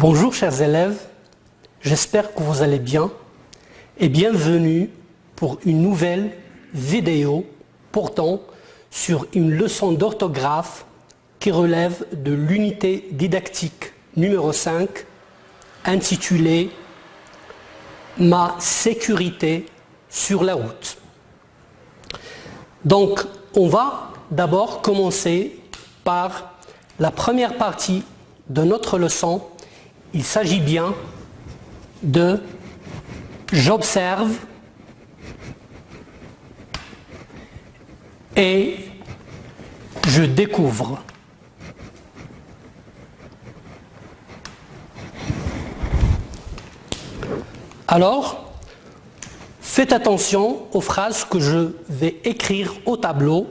Bonjour chers élèves, j'espère que vous allez bien et bienvenue pour une nouvelle vidéo portant sur une leçon d'orthographe qui relève de l'unité didactique numéro 5 intitulée « Ma sécurité sur la route ». Donc on va d'abord commencer par la première partie de notre leçon. Il s'agit bien de « J'observe » et « Je découvre ». Alors, faites attention aux phrases que je vais écrire au tableau.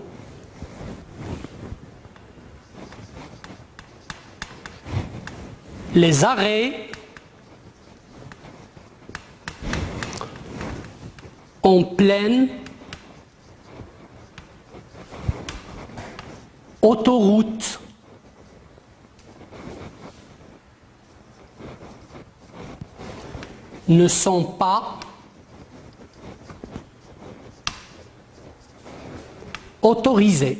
Les arrêts en pleine autoroute ne sont pas autorisés.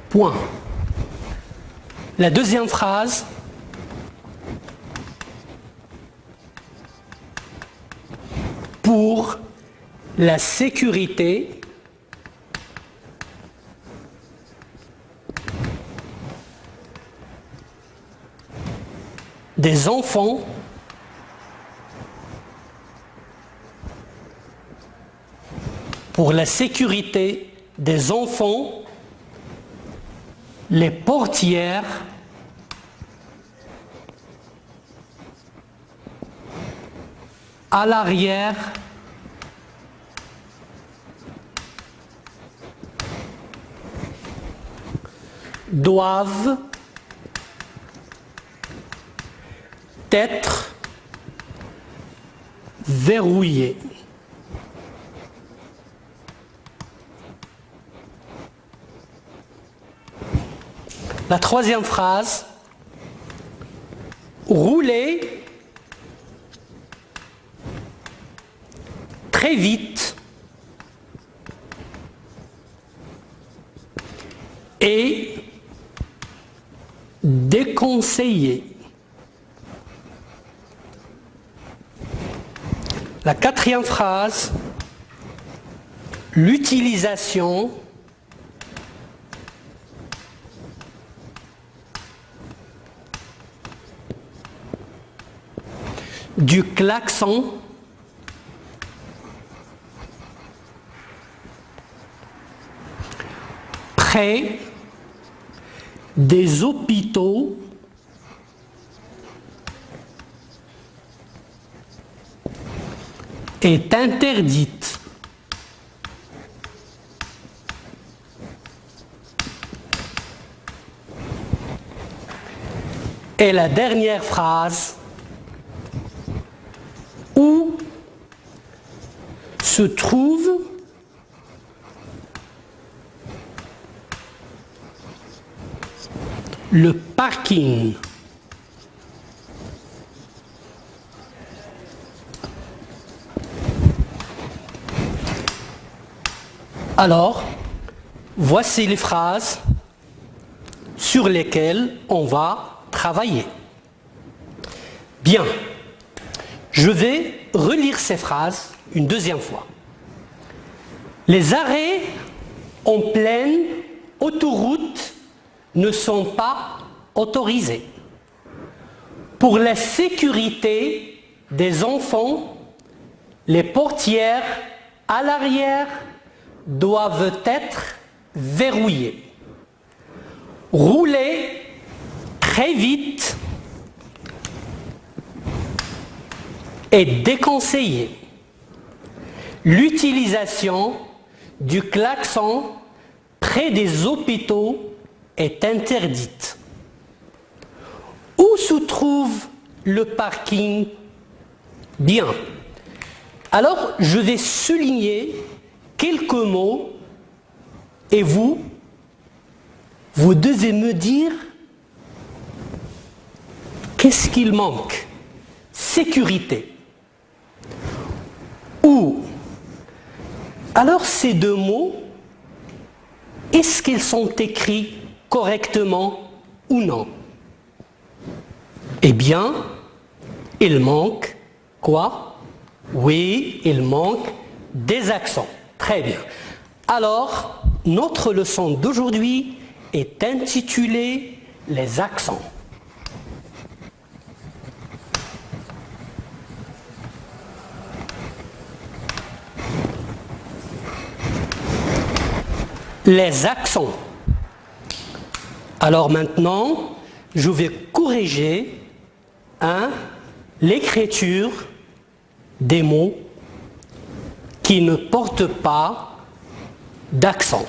Point. La deuxième phrase, pour la sécurité des enfants les portières à l'arrière doivent être verrouillées. La troisième phrase, rouler très vite et déconseillé. La quatrième phrase, l'utilisation du klaxon près des hôpitaux est interdite. Et la dernière phrase, où se trouve le parking. Alors, voici les phrases sur lesquelles on va travailler. Bien, je vais relire ces phrases une deuxième fois. Les arrêts en pleine autoroute ne sont pas autorisés. Pour la sécurité des enfants, les portières à l'arrière doivent être verrouillées. Rouler très vite est déconseillé. L'utilisation du klaxon près des hôpitaux est interdite. Où se trouve le parking? Bien. Alors, je vais souligner quelques mots et vous vous devez me dire qu'est-ce qu'il manque? Sécurité. Ou, alors ces deux mots, est-ce qu'ils sont écrits correctement ou non? Eh bien, il manque quoi? Oui, il manque des accents. Très bien. Alors, notre leçon d'aujourd'hui est intitulée « Les accents ». Les accents. Alors maintenant, je vais corriger l'écriture des mots qui ne portent pas d'accent.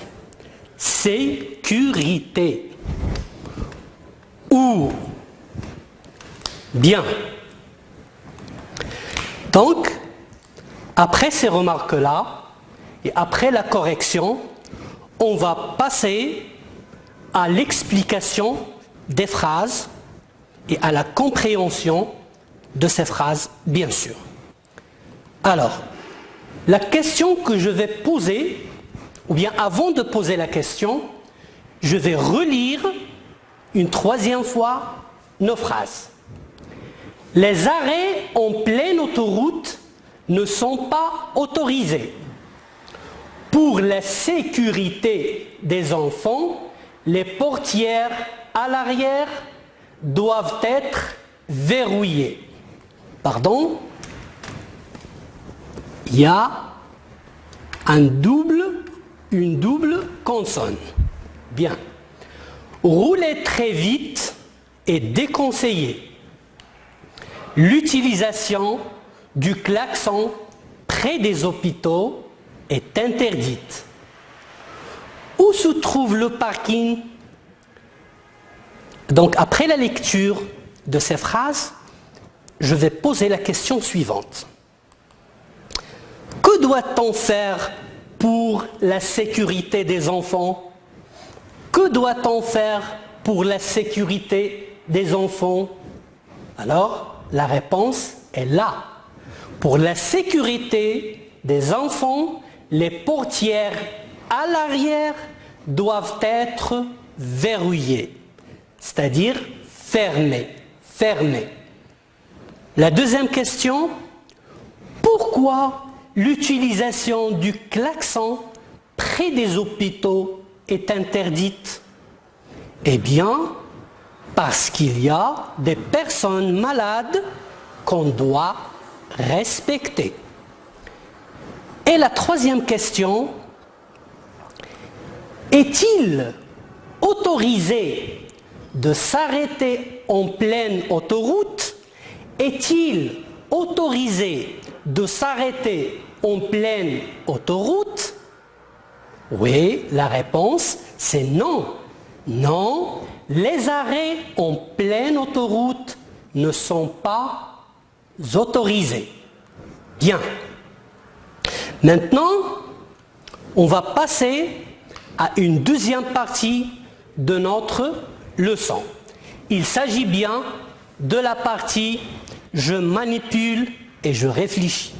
Sécurité. Ou bien. Donc, après ces remarques-là, et après la correction, on va passer à l'explication des phrases et à la compréhension de ces phrases, bien sûr. Alors, la question que je vais poser, ou bien avant de poser la question, je vais relire une troisième fois nos phrases. Les arrêts en pleine autoroute ne sont pas autorisés. Pour la sécurité des enfants, les portières à l'arrière doivent être verrouillées. Pardon? Il y a une double consonne. Bien. Rouler très vite est déconseillé. L'utilisation du klaxon près des hôpitaux est interdite. Où se trouve le parking? Donc après la lecture de ces phrases, je vais poser la question suivante. Que doit-on faire pour la sécurité des enfants? Que doit-on faire pour la sécurité des enfants? Alors, la réponse est là. Pour la sécurité des enfants, les portières à l'arrière doivent être verrouillées, c'est-à-dire fermées. La deuxième question, pourquoi l'utilisation du klaxon près des hôpitaux est interdite? Eh bien, parce qu'il y a des personnes malades qu'on doit respecter. Et la troisième question, est-il autorisé de s'arrêter en pleine autoroute? Est-il autorisé de s'arrêter en pleine autoroute? Oui, la réponse c'est non. Non, les arrêts en pleine autoroute ne sont pas autorisés. Bien. Maintenant, on va passer à une deuxième partie de notre leçon. Il s'agit bien de la partie « Je manipule et je réfléchis ».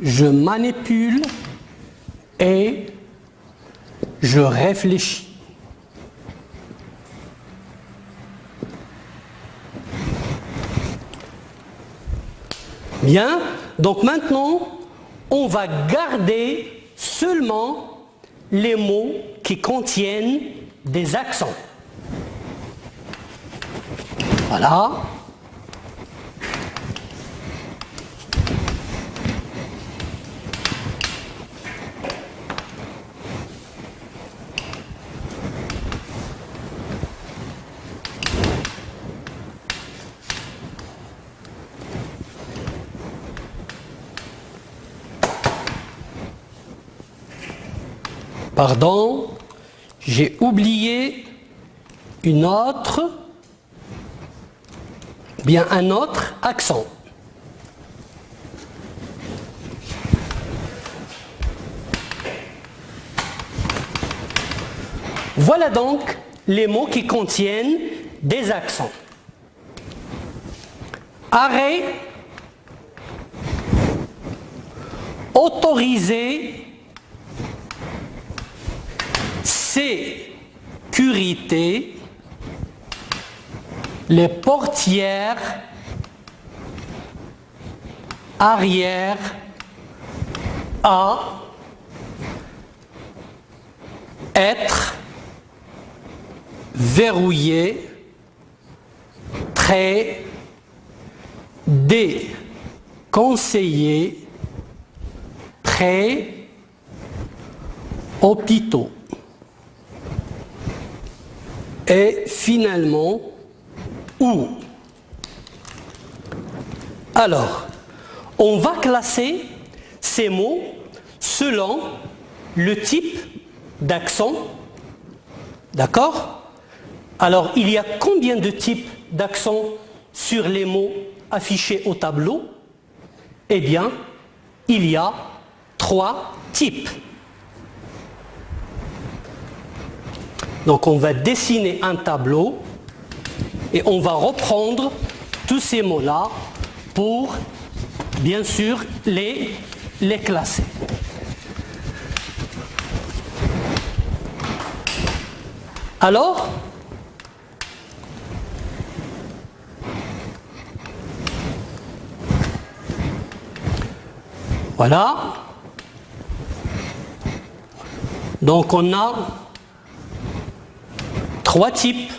Je manipule et je réfléchis. Bien, donc maintenant, on va garder seulement les mots qui contiennent des accents. Voilà. Pardon, j'ai oublié une autre, bien un autre accent. Voilà donc les mots qui contiennent des accents. Arrêt, autorisé, sécurité, les portières, arrière, à, être, verrouillé, très, déconseillé, prêt, hôpitaux. Et finalement, où. Alors, on va classer ces mots selon le type d'accent. D'accord? Alors, il y a combien de types d'accents sur les mots affichés au tableau? Eh bien, il y a 3 types. Donc, on va dessiner un tableau et on va reprendre tous ces mots-là pour, bien sûr, les classer. Alors, voilà. Donc on a 3 types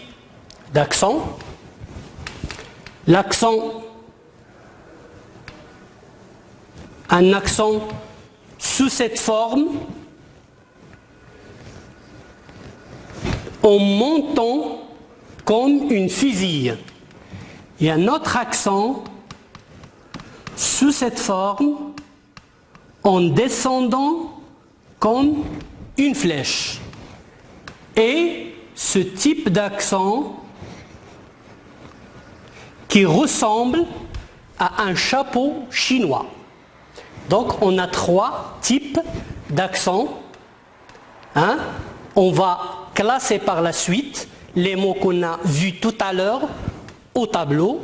d'accents. L'accent, un accent sous cette forme, en montant comme une fusille. Et un autre accent sous cette forme, en descendant comme une flèche. Et ce type d'accent qui ressemble à un chapeau chinois. Donc on a 3 types d'accents. Hein? On va classer par la suite les mots qu'on a vus tout à l'heure au tableau.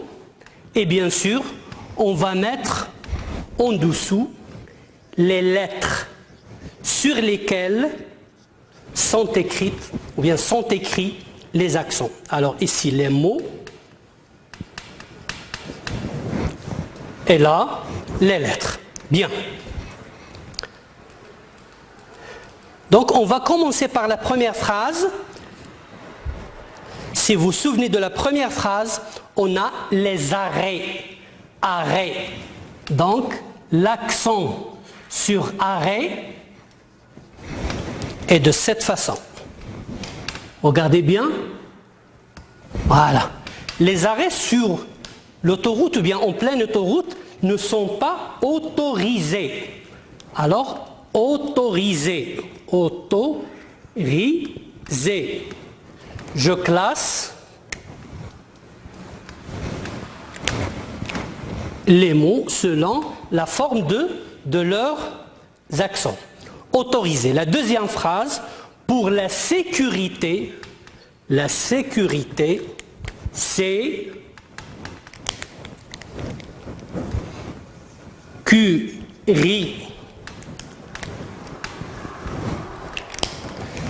Et bien sûr, on va mettre en dessous les lettres sur lesquelles sont écrites ou bien sont écrits les accents. Alors ici les mots et là les lettres. Bien. Donc on va commencer par la première phrase. Si vous vous souvenez de la première phrase, on a les arrêts. Arrêt. Donc l'accent sur arrêt est de cette façon. Regardez bien. Voilà. Les arrêts sur l'autoroute ou bien en pleine autoroute ne sont pas autorisés. Alors, autorisé. Autorisé. Je classe les mots selon la forme de leurs accents. Autorisé. La deuxième phrase, pour la sécurité, c'est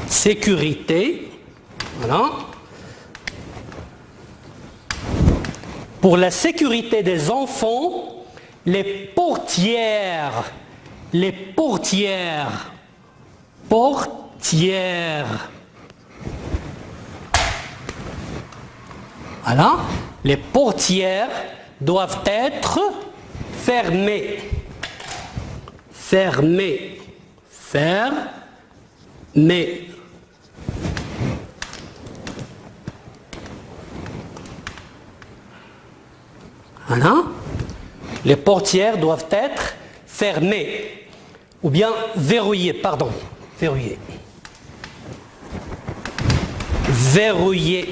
sécurité, voilà. Pour la sécurité des enfants, les portières, voilà, les portières doivent être fermées. Fermées. Voilà. Les portières doivent être fermées. Ou bien verrouillées, pardon. Verrouillées.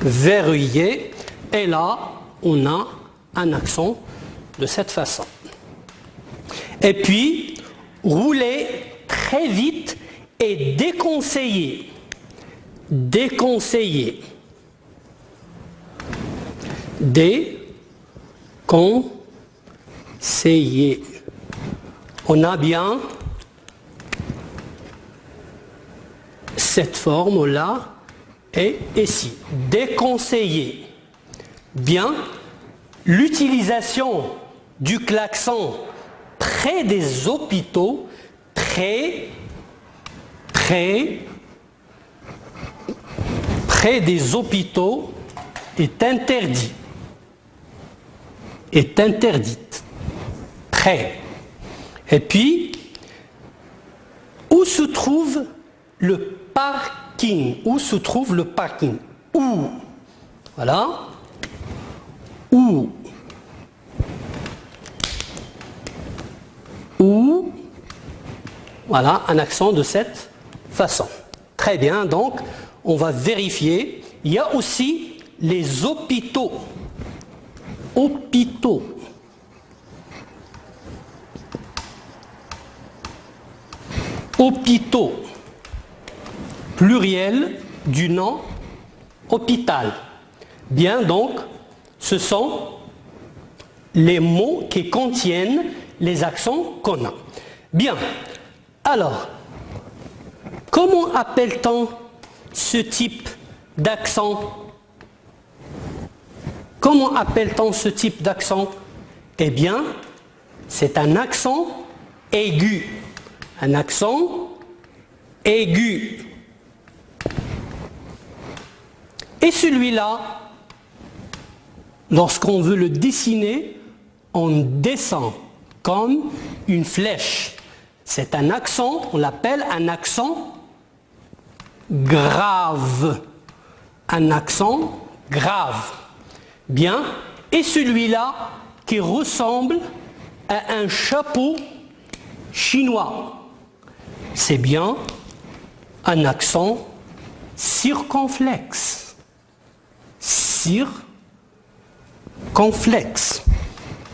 verrouillé. Et là, on a un accent de cette façon. Et puis, rouler très vite et déconseillé. Déconseillé. Déconseillé. On a bien cette forme-là et ici. Déconseillé. Bien, l'utilisation du klaxon près des hôpitaux, près des hôpitaux est interdit. Est interdite. Près. Et puis, où se trouve le parking? Où se trouve le parking? Où? Voilà. Où? Où? Voilà, un accent de cette façon. Très bien, donc, on va vérifier. Il y a aussi les hôpitaux. Hôpitaux. Hôpitaux. Pluriel du nom hôpital. Bien, donc, ce sont les mots qui contiennent les accents qu'on a. Bien. Alors, comment appelle-t-on ce type d'accent? Comment appelle-t-on ce type d'accent? Eh bien, c'est un accent aigu. Un accent aigu. Et celui-là, lorsqu'on veut le dessiner, on descend comme une flèche. C'est un accent, on l'appelle un accent grave. Un accent grave. Bien. Et celui-là qui ressemble à un chapeau chinois. C'est bien un accent circonflexe. Circonflexe.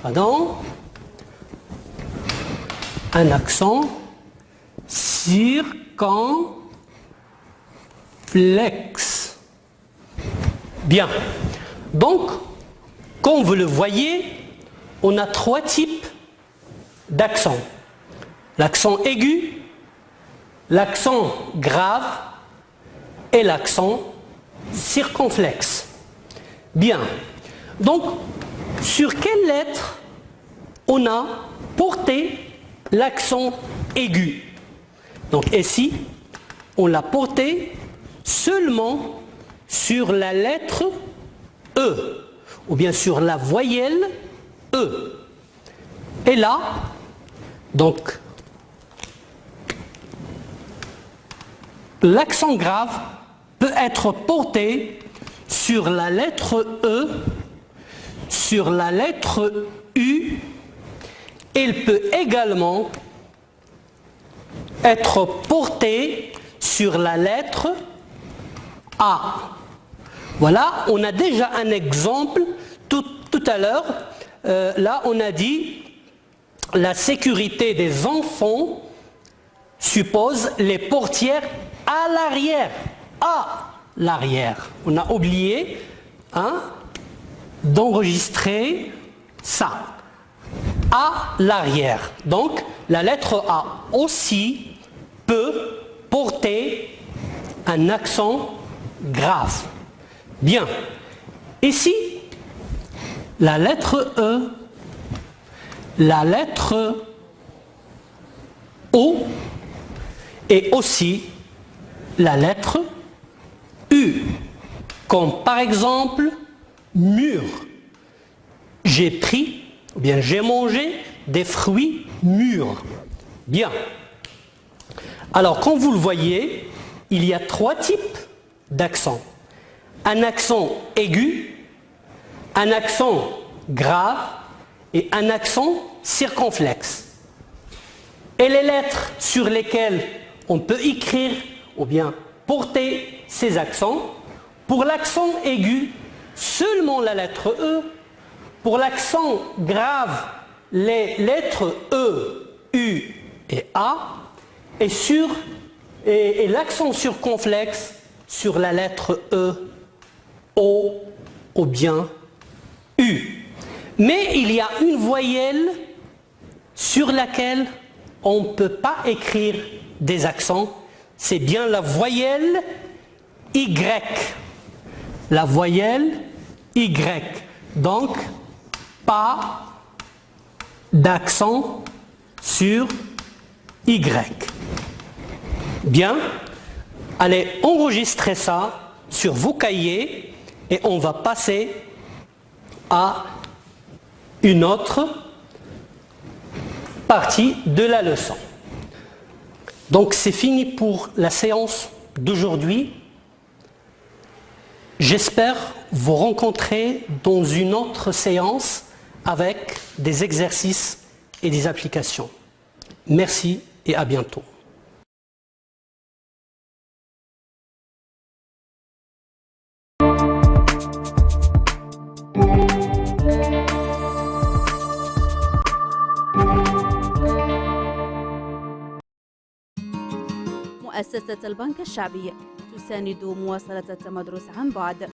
Pardon. Un accent circonflexe. Bien. Donc, comme vous le voyez, on a trois types d'accents. L'accent aigu, l'accent grave et l'accent circonflexe. Bien. Donc, sur quelle lettre on a porté l'accent aigu? Donc ici, on l'a porté seulement sur la lettre E, ou bien sur la voyelle E. Et là, donc, l'accent grave peut être porté sur la lettre E, sur la lettre U. Il peut également être porté sur la lettre A. Voilà, on a déjà un exemple tout à l'heure. Là, on a dit la sécurité des enfants suppose les portières à l'arrière. À l'arrière. On a oublié d'enregistrer ça. À l'arrière. Donc, la lettre A aussi peut porter un accent grave. Bien. Ici, la lettre E, la lettre O et aussi la lettre U. Comme par exemple, mûr. J'ai pris, ou bien j'ai mangé des fruits mûrs. Bien. Alors, comme vous le voyez, il y a trois types d'accents. Un accent aigu, un accent grave et un accent circonflexe. Et les lettres sur lesquelles on peut écrire ou bien porter ces accents, Pour l'accent aigu, seulement la lettre E. Pour l'accent grave, les lettres E, U et A. Et l'accent circonflexe sur la lettre E, O ou bien U. Mais il y a une voyelle sur laquelle on ne peut pas écrire des accents. C'est bien la voyelle Y. La voyelle Y. Donc, pas d'accent sur Y. Bien, allez enregistrer ça sur vos cahiers et on va passer à une autre partie de la leçon. Donc c'est fini pour la séance d'aujourd'hui. J'espère vous rencontrer dans une autre séance avec des exercices et des applications. Merci et à bientôt. مؤسسة البنك الشعبي تساند مواصلة التمدرس عن بعد